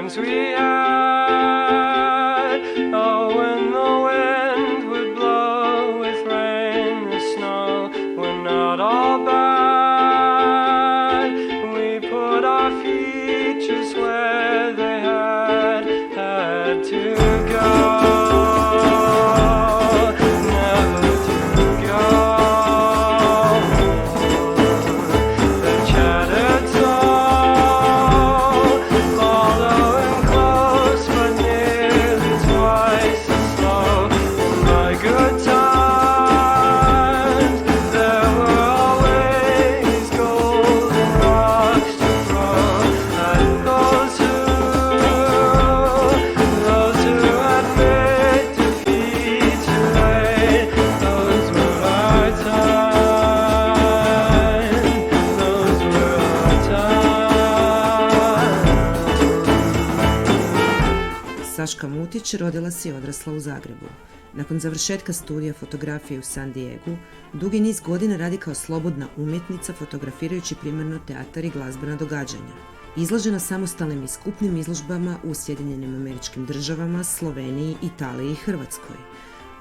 times we had. Oh, when the wind would blow with rain, the snow were not all bad. We put our feet just where they had to go. Saška Mutić rodila se i odrasla u Zagrebu. Nakon završetka studija fotografije u San Diegu, dugi niz godina radi kao slobodna umjetnica fotografirajući primarno teatar i glazbena događanja. Izložena samostalnim i skupnim izložbama u Sjedinjenim Američkim Državama, Sloveniji, Italiji i Hrvatskoj.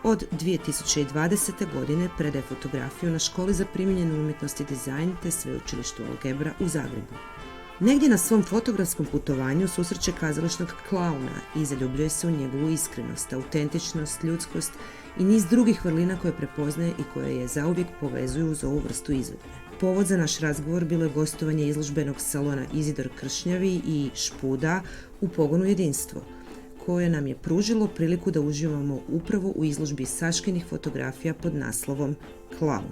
Od 2020. godine predaje fotografiju na Školi za primijenjenu umjetnost i dizajn te Sveučilištu Algebra u Zagrebu. Negdje na svom fotografskom putovanju susreće kazališnog klauna i zaljubljuje se u njegovu iskrenost, autentičnost, ljudskost i niz drugih vrlina koje prepoznaje i koje je zauvijek povezuju uz ovu vrstu izvedbe. Povod za naš razgovor bilo je gostovanje izložbenog salona Izidor Kršnjavi i Špuda u pogonu Jedinstvo, koje nam je pružilo priliku da uživamo upravo u izložbi Saškinih fotografija pod naslovom Klaun.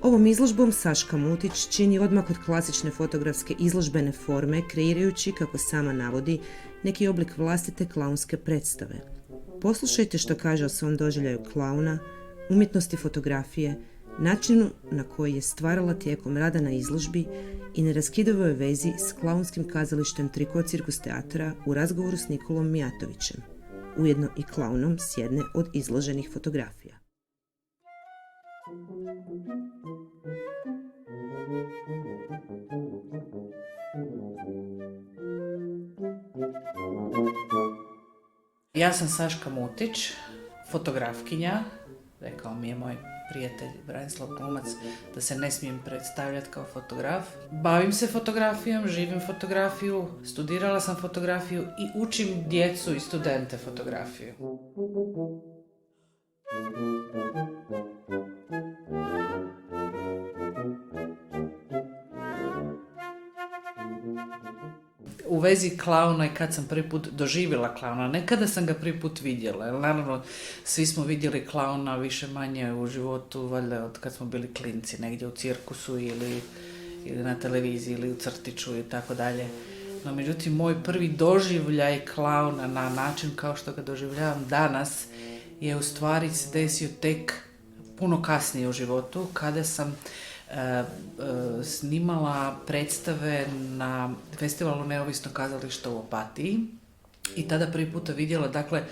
Ovom izložbom Saška Mutić čini odmak od klasične fotografske izložbene forme, kreirajući, kako sama navodi, neki oblik vlastite klaunske predstave. Poslušajte što kaže o svom doživljaju klauna, umjetnosti fotografije, načinu na koji je stvarala tijekom rada na izložbi i neraskidovoj vezi s klaunskim kazalištem Triko Cirkus teatra u razgovoru s Nikolom Mijatovićem, ujedno i klaunom s jedne od izloženih fotografija. Ja sam Saška Mutić, fotografkinja. Rekao mi je moj prijatelj Branislav Glumac da se ne smijem predstavljati kao fotograf. Bavim se fotografijom, živim fotografiju, studirala sam fotografiju i učim djecu i studente fotografiju. U vezi klauna i kad sam prvi put doživjela klauna, ne kada sam ga prvi put vidjela, jer naravno svi smo vidjeli klauna više manje u životu, valjda od kad smo bili klinci, negdje u cirkusu ili na televiziji ili u crtiću i tako dalje. No međutim, moj prvi doživljaj klauna na način kao što ga doživljavam danas je u stvari se desio tek puno kasnije u životu, kada sam snimala predstave na Festivalu neovisnog kazališta u Opatiji i tada prvi puta vidjela, dakle,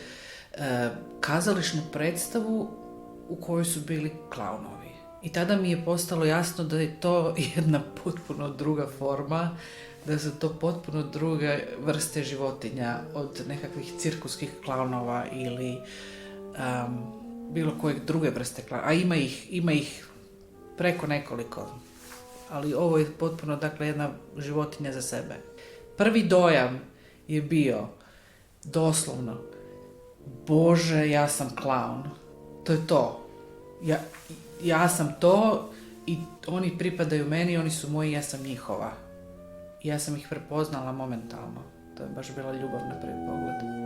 kazališnu predstavu u kojoj su bili klaunovi. I tada mi je postalo jasno da je to jedna potpuno druga forma, da su to potpuno druge vrste životinja od nekakvih cirkuskih klaunova ili bilo kojeg druge vrste klaunova. A ima ih preko nekoliko, ali ovo je potpuno, dakle, jedna životinja za sebe. Prvi dojam je bio doslovno, Bože, ja sam klaun. To je to. Ja sam to i oni pripadaju meni, oni su moji, ja sam njihova. Ja sam ih prepoznala momentalno. To je baš bila ljubav na prvi pogled.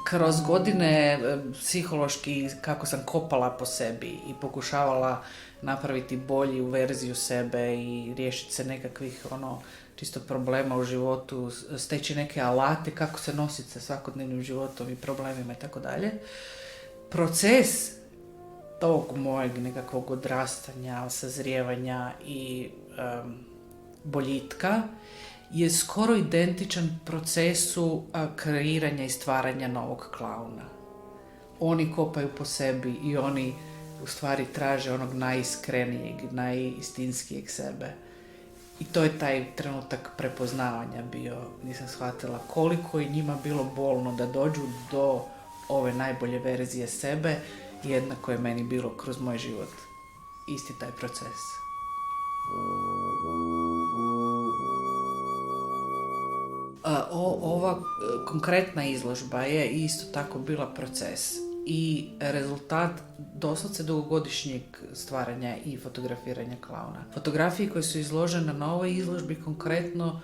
Kroz godine psihološki, kako sam kopala po sebi i pokušavala napraviti bolju verziju sebe i riješiti se nekakvih čisto problema u životu, steći neke alate kako se nositi sa svakodnevnim životom i problemima i tako dalje. Proces tog mojeg nekakvog odrastanja, sazrijevanja i boljitka je skoro identičan procesu kreiranja i stvaranja novog klauna. Oni kopaju po sebi i oni u stvari traže onog najiskrenijeg, najistinskijeg sebe. I to je taj trenutak prepoznavanja bio. Nisam shvatila koliko je njima bilo bolno da dođu do ove najbolje verzije sebe, jednako je meni bilo kroz moj život. Isti taj proces. Ova konkretna izložba je isto tako bila proces i rezultat doslovce dugogodišnjeg stvaranja i fotografiranja klauna. Fotografije koje su izložene na ovoj izložbi konkretno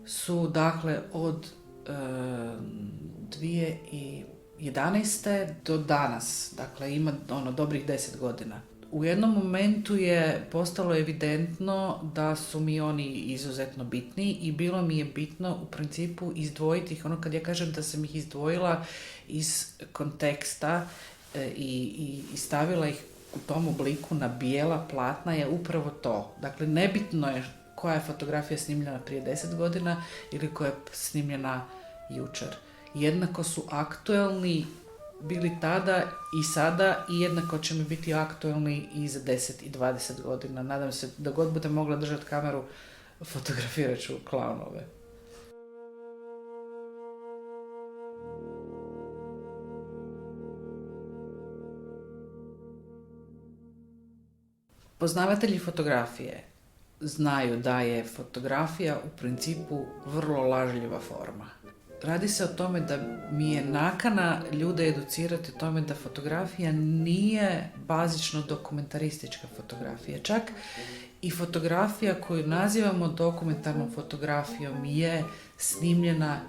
su dakle od 2011. do danas, dakle ima dobrih 10 godina. U jednom momentu je postalo evidentno da su mi oni izuzetno bitni i bilo mi je bitno u principu izdvojiti ih. Kad ja kažem da sam ih izdvojila iz konteksta i stavila ih u tom obliku na bijela platna je upravo to. Dakle, nebitno je koja je fotografija snimljena prije 10 godina ili koja je snimljena jučer. Jednako su aktuelni bili tada i sada i jednako će mi biti aktualni i za 10 i 20 godina. Nadam se da god budem mogla držati kameru, fotografirat ću klaunove. Poznavatelji fotografije znaju da je fotografija u principu vrlo lažljiva forma. Radi se o tome da mi je nakana ljude educirati o tome da fotografija nije bazično dokumentaristička fotografija. Čak i fotografija koju nazivamo dokumentarnom fotografijom je snimljena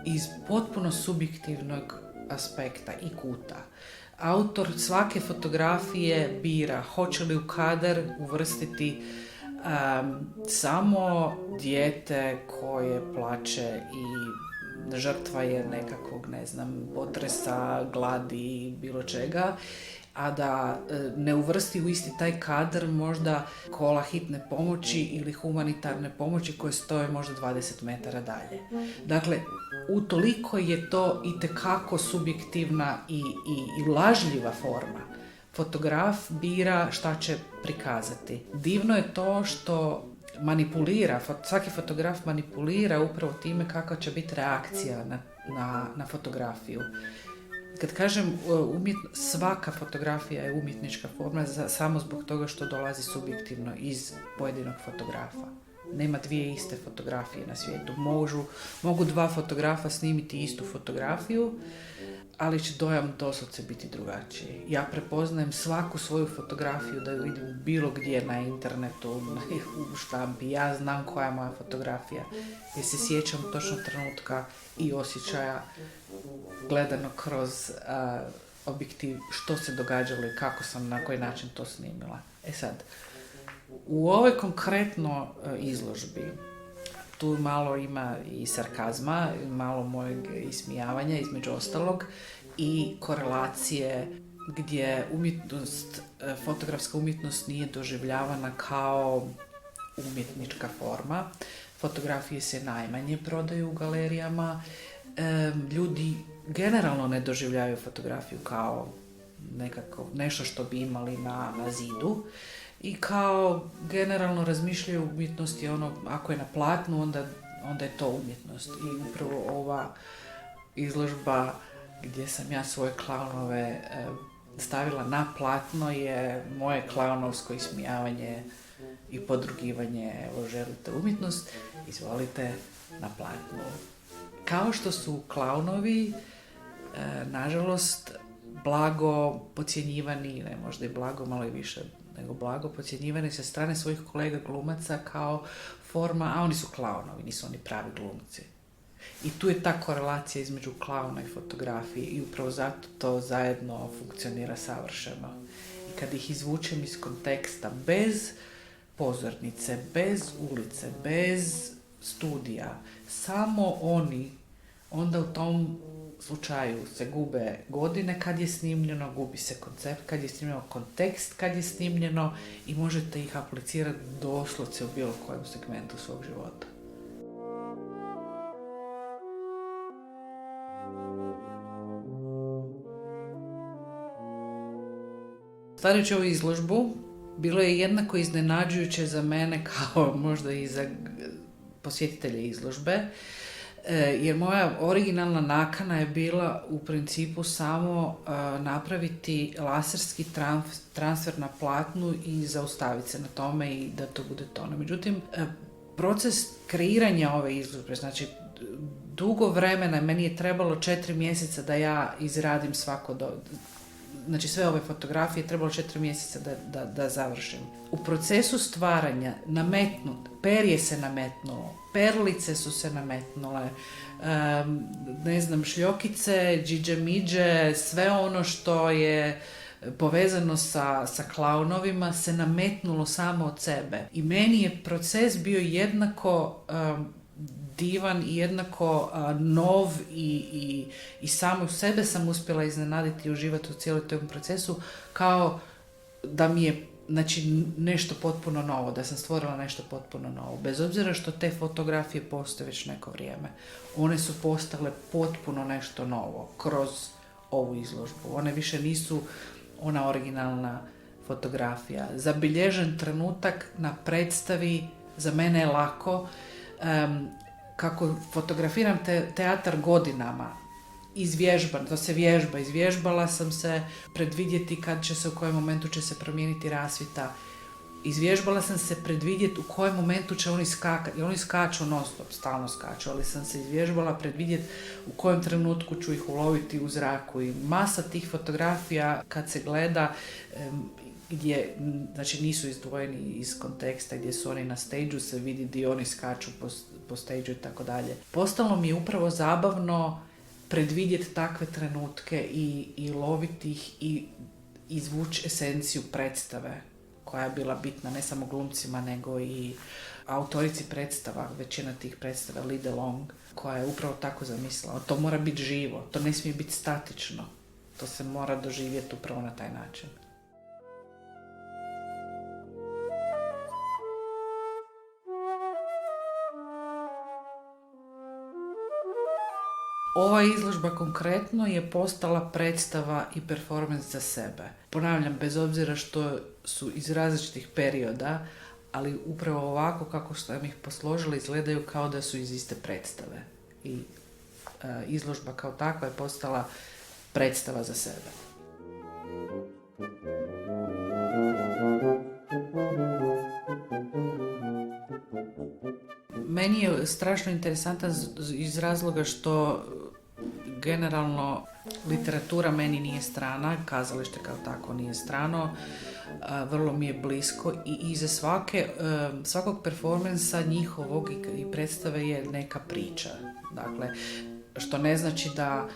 iz potpuno subjektivnog aspekta i kuta. Autor svake fotografije bira hoće li u kadar uvrstiti samo dijete koje plače i žrtva je nekakvog, potresa, gladi, bilo čega, a da ne uvrsti u isti taj kadar možda kola hitne pomoći ili humanitarne pomoći koje stoje možda 20 metara dalje. Dakle, utoliko je to itekako subjektivna i lažljiva forma. Fotograf bira šta će prikazati. Divno je to što svaki fotograf manipulira upravo time kakva će biti reakcija na fotografiju. Kad kažem svaka fotografija je umjetnička forma samo zbog toga što dolazi subjektivno iz pojedinog fotografa. Nema dvije iste fotografije na svijetu. Mogu dva fotografa snimiti istu fotografiju, ali će dojam doslovce biti drugačiji. Ja prepoznajem svaku svoju fotografiju da ju vidim bilo gdje na internetu, u štampi. Ja znam koja je moja fotografija, jer se sjećam točno trenutka i osjećaja gledano kroz objektiv što se događalo i kako sam, na koji način to snimila. Sad, u ovoj konkretno izložbi tu malo ima i sarkazma, malo mojeg ismijavanja između ostalog i korelacije gdje fotografska umjetnost nije doživljavana kao umjetnička forma. Fotografije se najmanje prodaju u galerijama. Ljudi generalno ne doživljavaju fotografiju kao nešto što bi imali na zidu. I kao generalno razmišljaju o umjetnosti, ako je na platnu, onda je to umjetnost. I upravo ova izložba gdje sam ja svoje klaunove stavila na platno je moje klaunovsko ismijavanje i podrugivanje. Evo, želite umjetnost, izvolite na platnu. Kao što su klaunovi, nažalost, blago podcjenjivani, ne možda i blago, malo i više nego blago podcjenjivani sa strane svojih kolega glumaca kao forma, a oni su klaunovi, nisu oni pravi glumci. I tu je ta korelacija između klauna i fotografije i upravo zato to zajedno funkcionira savršeno. I kad ih izvučem iz konteksta, bez pozornice, bez ulice, bez studija, samo oni, onda u tom slučaju se gube godine kad je snimljeno, gubi se koncept kad je snimljeno, kontekst kad je snimljeno i možete ih aplicirati doslovce u bilo kojem segmentu svog života. Stvarajući ovu izložbu, bilo je jednako iznenađujuće za mene kao možda i za posjetitelje izložbe, jer moja originalna nakana je bila u principu samo napraviti laserski transfer na platnu i zaustaviti se na tome i da to bude to. Međutim, proces kreiranja ove izložbe, znači dugo vremena, meni je trebalo 4 mjeseca da ja izradim znači sve ove fotografije trebalo 4 mjeseca da završim. U procesu stvaranja perje se nametnulo, perlice su se nametnule, šljokice, džiđe-miđe, sve ono što je povezano sa klaunovima se nametnulo samo od sebe. I meni je proces bio jednako divan i jednako nov i samo sebe sam uspjela iznenaditi i uživati u cijelom tom procesu, kao da mi je nešto potpuno novo, da sam stvorila nešto potpuno novo. Bez obzira što te fotografije postoje već neko vrijeme, one su postale potpuno nešto novo kroz ovu izložbu. One više nisu ona originalna fotografija. Zabilježen trenutak na predstavi za mene je lako. Kako fotografiram teatar godinama, to se vježba, izvježbala sam se predvidjeti u kojem momentu će se promijeniti rasvjeta, izvježbala sam se predvidjeti u kojem momentu će oni skakati, i oni skaču non stop, stalno skaču, ali sam se izvježbala predvidjeti u kojem trenutku ću ih uloviti u zraku i masa tih fotografija kad se gleda gdje, znači nisu izdvojeni iz konteksta, gdje su oni na stage-u, se vidi gdje oni skaču po stage-u i tako dalje. Postalo mi je upravo zabavno predvidjeti takve trenutke i loviti ih i izvući esenciju predstave koja je bila bitna ne samo glumcima nego i autorici predstava, većina tih predstava Lide Long, koja je upravo tako zamislila. To mora biti živo, to ne smije biti statično, to se mora doživjeti upravo na taj način. Ova izložba konkretno je postala predstava i performans za sebe. Ponavljam, bez obzira što su iz različitih perioda, ali upravo ovako kako sam ih posložila izgledaju kao da su iz iste predstave. I izložba kao takva je postala predstava za sebe. Meni je strašno interesantan iz razloga što generalno literatura meni nije strana, kazalište kao tako nije strano, vrlo mi je blisko i iza svakog performansa njihovog i predstave je neka priča. Dakle, što ne znači da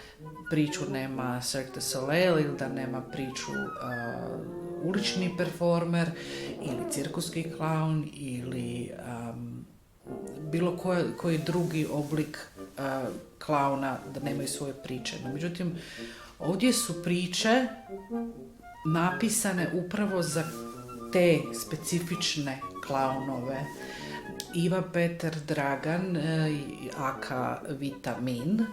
priču nema Cirque du Soleil ili da nema priču ulični performer ili cirkuski klaun ili bilo koji drugi oblik klauna da nemaju svoje priče. No, međutim, ovdje su priče napisane upravo za te specifične klaunove. Iva Petar Dragan, aka Vitamin,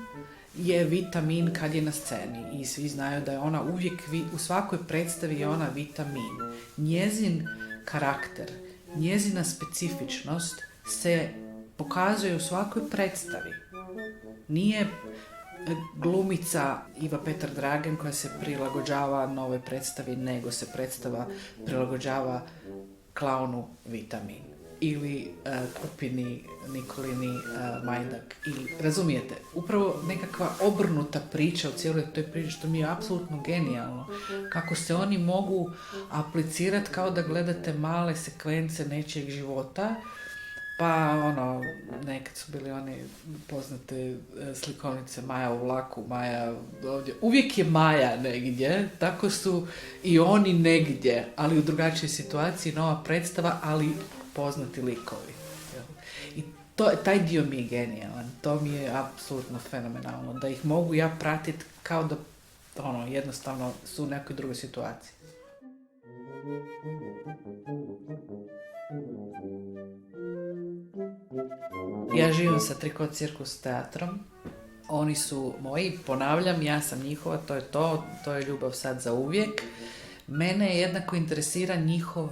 je Vitamin kad je na sceni i svi znaju da je ona uvijek, u svakoj predstavi je ona Vitamin. Njezin karakter, njezina specifičnost se pokazuje u svakoj predstavi. Nije glumica Iva Petar Dragan koja se prilagođava novoj predstavi, nego se predstava prilagođava klaunu Vitamin ili Krupini Nikolini Majdak. Ili, razumijete, upravo nekakva obrnuta priča u cijeloj toj priči, što mi je apsolutno genijalno. Kako se oni mogu aplicirati kao da gledate male sekvence nečijeg života. Pa nekad su bili oni poznate slikovnice Maja u vlaku, Maja ovdje. Uvijek je Maja negdje, tako su i oni negdje, ali u drugačijoj situaciji, nova predstava, ali poznati likovi. I taj dio mi je genijalan, to mi je apsolutno fenomenalno, da ih mogu ja pratiti kao da jednostavno su u nekoj drugoj situaciji. Ja živim sa Trikot Cirkus teatrom. Oni su moji, ponavljam, ja sam njihova, to je ljubav sad za uvijek. Mene jednako interesira njihov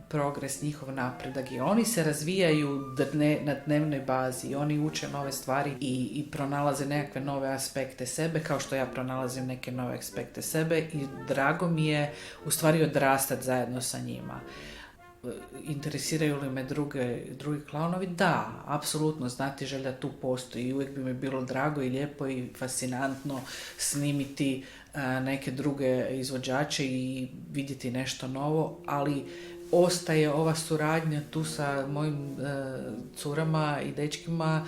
progres, njihov napredak i oni se razvijaju na dnevnoj bazi, oni uče nove stvari i pronalaze nekakve nove aspekte sebe, kao što ja pronalazim neke nove aspekte sebe i drago mi je u stvari odrastati zajedno sa njima. Interesiraju li me drugi klaunovi? Da, apsolutno, znatiželja tu postoji i uvijek bi mi bilo drago i lijepo i fascinantno snimiti neke druge izvođače i vidjeti nešto novo, ali ostaje ova suradnja tu sa mojim curama i dečkima,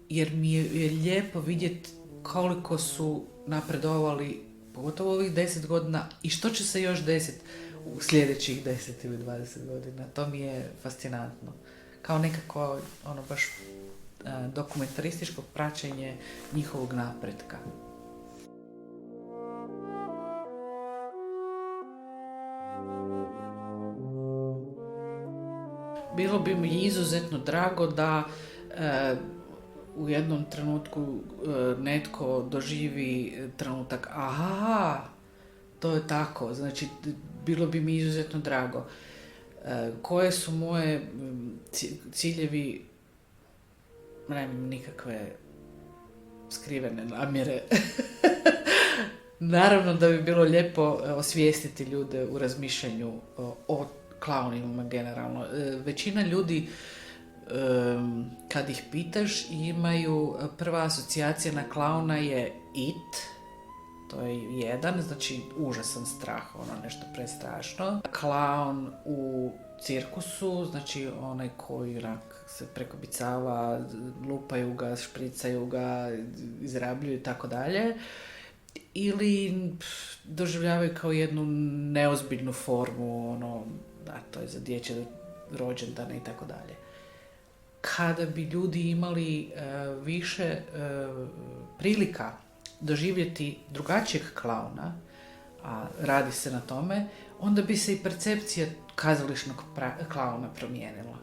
jer mi je lijepo vidjeti koliko su napredovali, pogotovo ovih 10 godina i što će se još desiti u sljedećih 10 ili 20 godina. To mi je fascinantno. Kao nekako baš dokumentarističko praćenje njihovog napretka. Bilo bi mi izuzetno drago da u jednom trenutku netko doživi trenutak, aha, to je tako, znači bilo bi mi izuzetno drago. Koje su moje ciljevi? Nemam nikakve skrivene namjere. Naravno da bi bilo lijepo osvijestiti ljude u razmišljanju o klaunima generalno. Većina ljudi kad ih pitaš imaju prva asocijacija na klauna je It. To je jedan, znači užasan strah, nešto prestrašno. Klaun u cirkusu, znači onaj koji se prekobicava, lupaju ga, špricaju ga, izrabljuju i tako dalje. Ili doživljavaju kao jednu neozbiljnu formu, to je za dječje rođendane i tako dalje. Kada bi ljudi imali više prilika doživjeti drugačijeg klauna, a radi se na tome, onda bi se i percepcija kazališnog klauna promijenila.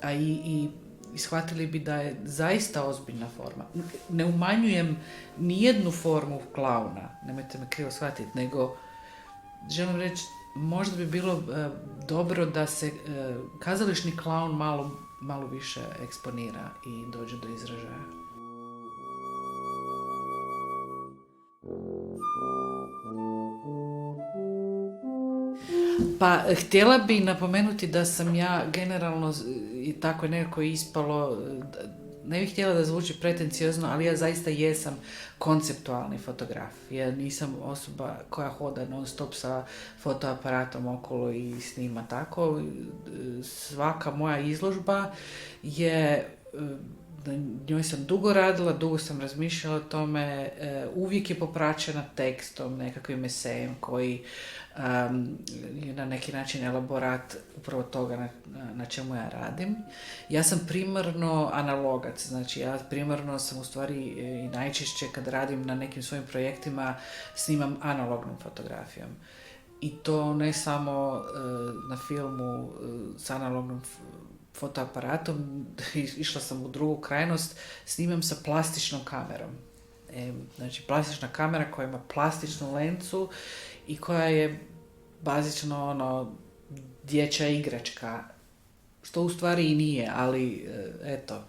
A i shvatili bi da je zaista ozbiljna forma. Ne umanjujem nijednu formu klauna, nemojte me krivo shvatiti, nego želim reći, možda bi bilo dobro da se kazališni klaun malo više eksponira i dođe do izražaja. Pa, htjela bi napomenuti da sam ja generalno, i tako je nekako ispalo, ne bih htjela da zvuči pretenciozno, ali ja zaista jesam konceptualni fotograf. Ja nisam osoba koja hoda non stop sa fotoaparatom okolo i snima tako. Svaka moja izložba je, na njoj sam dugo radila, dugo sam razmišljala o tome, uvijek je popraćena tekstom, nekakvim esejem koji je na neki način elaborat upravo toga na čemu ja radim. Ja sam primarno analogac, znači ja primarno sam u stvari i najčešće kad radim na nekim svojim projektima snimam analognom fotografijom. I to ne samo na filmu s analognom fotoaparatom, išla sam u drugu krajnost, snimam sa plastičnom kamerom. Znači plastična kamera koja ima plastičnu lencu i koja je bazično dječja igračka, što u stvari i nije, ali eto,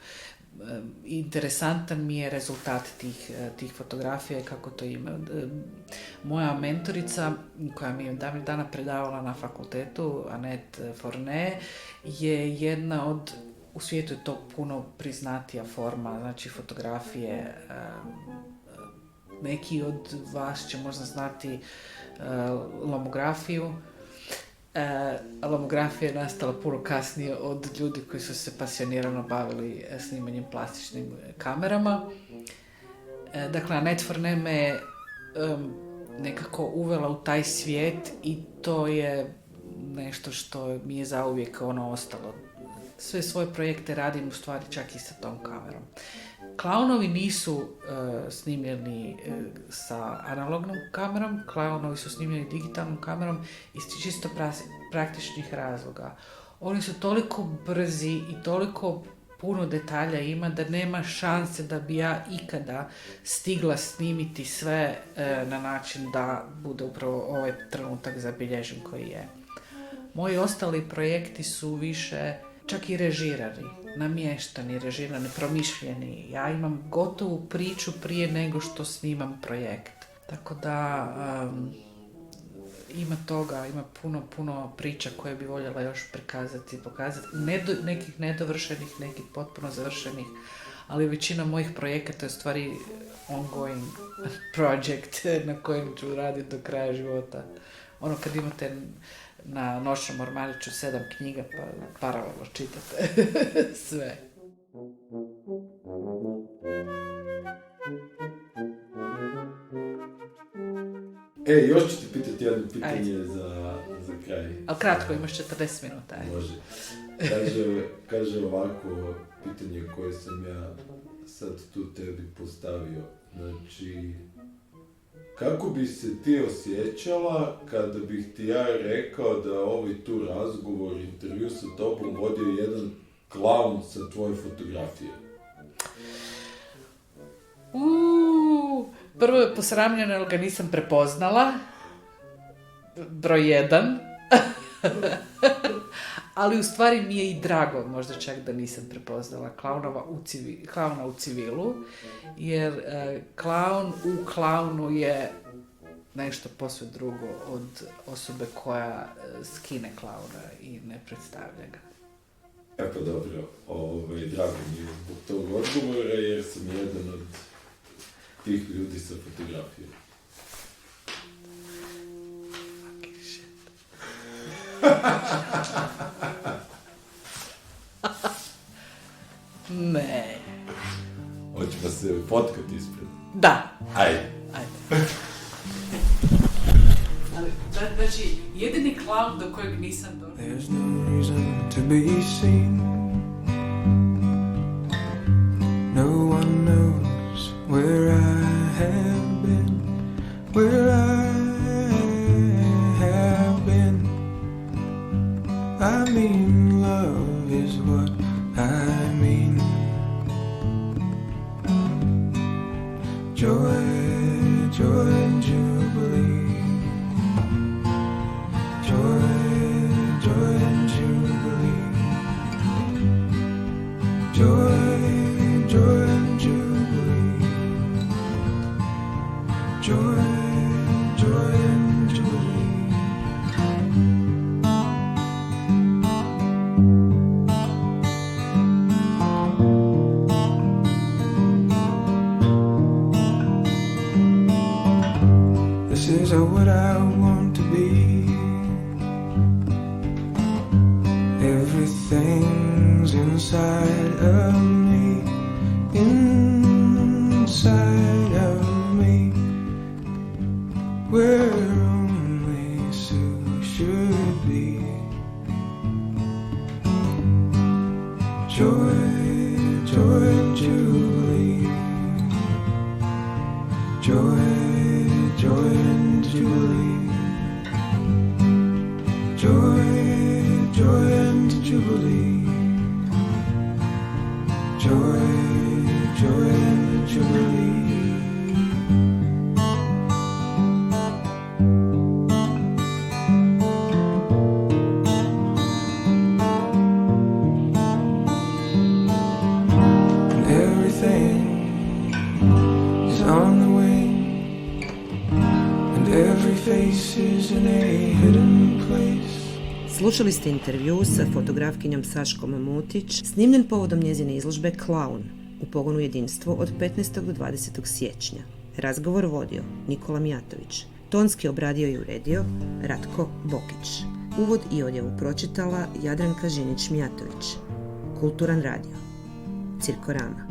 interesantan mi je rezultat tih fotografija i kako to ima. Moja mentorica, koja mi je davnih dana predavala na fakultetu, Annette Fornet, je jedna od, u svijetu je to puno priznatija forma, znači fotografije. Neki od vas će možda znati lomografiju. Lomografija je nastala puno kasnije od ljudi koji su se pasionirano bavili snimanjem plastičnim kamerama. Dakle, Annette Fornet me nekako uvela u taj svijet i to je nešto što mi je zauvijek ostalo. Sve svoje projekte radim u stvari čak i sa tom kamerom. Klaunovi nisu snimljeni sa analognom kamerom, klaunovi su snimljeni digitalnom kamerom iz čisto praktičnih razloga. Oni su toliko brzi i toliko puno detalja ima da nema šanse da bi ja ikada stigla snimiti sve na način da bude upravo ovaj trenutak zabilježen koji je. Moji ostali projekti su više čak i režirani, namještani, režirani, promišljeni. Ja imam gotovu priču prije nego što snimam projekt. Tako da ima toga, ima puno priča koje bi voljela još prikazati i pokazati. Nekih nedovršenih, nekih potpuno završenih, ali većina mojih projekata je u stvari ongoing project na kojem ću raditi do kraja života. Ono kad imate na noćnom ormariću 7 knjiga pa paralelno čitate sve. Još ću ti pitati jedno pitanje za kraj. Ali kratko, imaš 40 minuta. Može. Kaže ovako, pitanje koje sam ja sad tu tebi postavio. Znači, kako bi se ti osjećala kada bih ti ja rekao da ovaj tu razgovor, intervju sa tobom vodio jedan klaun sa tvoje fotografije? Prvo je posramljeno jer ga nisam prepoznala. Broj 1. Ali u stvari mi je i drago, možda čak da nisam prepoznala klauna u civilu, jer klaun u klaunu je nešto posve drugo od osobe koja skine klauna i ne predstavlja ga. Pa dobro, drago mi je zbog tog odgovora jer sam jedan od tih ljudi sa fotografijom. Fucking shit. Ne. Hoćemo se fotkati ispred. Da. Ajde. Ali, znači, jedini klaun do kojeg nisam došla. There's no reason to be seen. No one knows where I have been, where I have been. I mean, love is what I mean. Joy, joy and jubilee. Joy, joy and jubilee. Joy, joy and jubilee. Joy, joy and jubilee. This is what I want to be. Everything's inside of me, inside of me, where only Sue should be. Joy, joy and jubilee. Joy, joy and jubilee. Joy, joy and jubilee. Joy, joy and jubilee. And everything is on the way, and every face is in a hidden place. Slušali ste intervju sa fotografkinjom Saškom Mutić, snimljen povodom njezine izložbe Klaun u pogonu Jedinstvo od 15. do 20. siječnja. Razgovor vodio Nikola Mijatović. Tonski obradio i uredio Ratko Bokić. Uvod i odjavu pročitala Jadranka Žinić-Mijatović. Kulturan radio. Cirkorama.